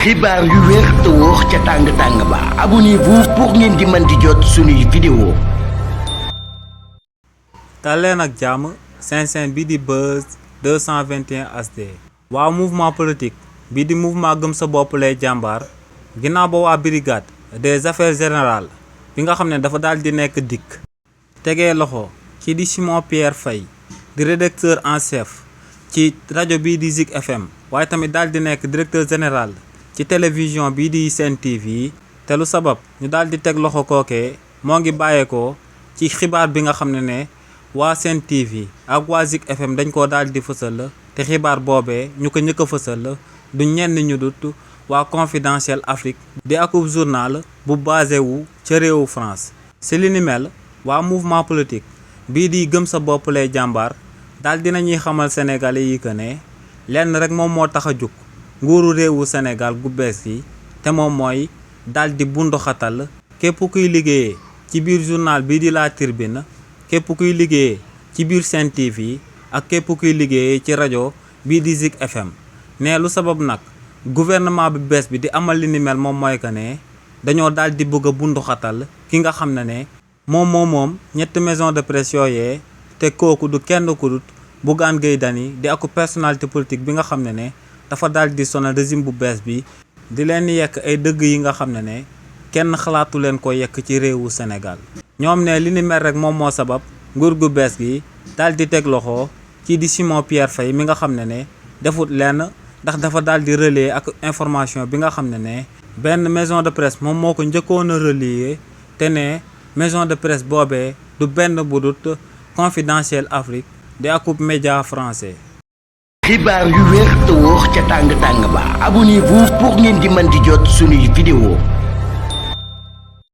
xibaar yu wér te wóor ca tàng-tàng ba abonnez-vous pour ngeen di mën di jot suñuy vidéo. daleen ak jàmm seen bi di Buzz 221 HD. waa mouvement politique bi di mouvement gëm sa bopp lay jàmbaar ginnaaw ba waa brigade des affaires générales bi nga xam ne dafa daal di nekk dikk tegee loxo ci di Simon Pierre Faye di rédacteur en chef ci rajo bii di Zik FM waaye tamit daal di nekk directeur général ci télévision bii di Sen TV te lu sabab ñu daal di teg loxo kookee moo ngi bàyyeekoo ci xibaar bi nga xam ne waa Sen TV ak waa Zik FM dañ koo daal di fësal te xibaar boobee ñu ko njëkk a fësal du ñenn ñu dut waa Confidentiel Afrique di akub journal bu basé wu ca réewu France. si li ni mel waa mouvement politique bii di gëm sa bopp lay jàmbaar daal dinañuy xamal sénégalais yi que ne lenn rek moom moo tax a jug nguuru réewu Sénégal gu bees gi te moom mooy daal di bunduxatal képp kuy liggéeyee ci biir journal bii di La Tribune, képp kuy liggéeyee ci biir Sen TV ak képp kuy liggéeyee ci rajo bii di Zik FM. ne lu sabab nag gouvernement bi bees bi di amal li ni mel moom mooy que ne dañoo daal di bëgg a bunduxatal ki nga xam ne moom ñetti maison de presse yooyee te kooku du kenn ku dut Bougane Gueye Dany di aku personnalité politique bi nga xam ne dafa daal di sonal régime bu bees bi di leen yekk ay dëgg yi nga xam ne kenn xalaatu leen ko yekk ci réewu Sénégal. ñoom ne li ni mel rek moom moo sabab nguur gu bees gi daal di teg loxo ci di Simon Pierre Faye mi nga xam ne defut lenn ndax dafa daal di relayer ak information bi nga xam ne benn maison de presse moom moo ko njëkkoon a relayer te ne maison de presse boobee du benn bu dut Confidentiel Afrique di akub média français. xibaar yu wér te wóor ca tàng-tàng ba abonnez-vous pour ngeen di mën di jot suñuy vidéo.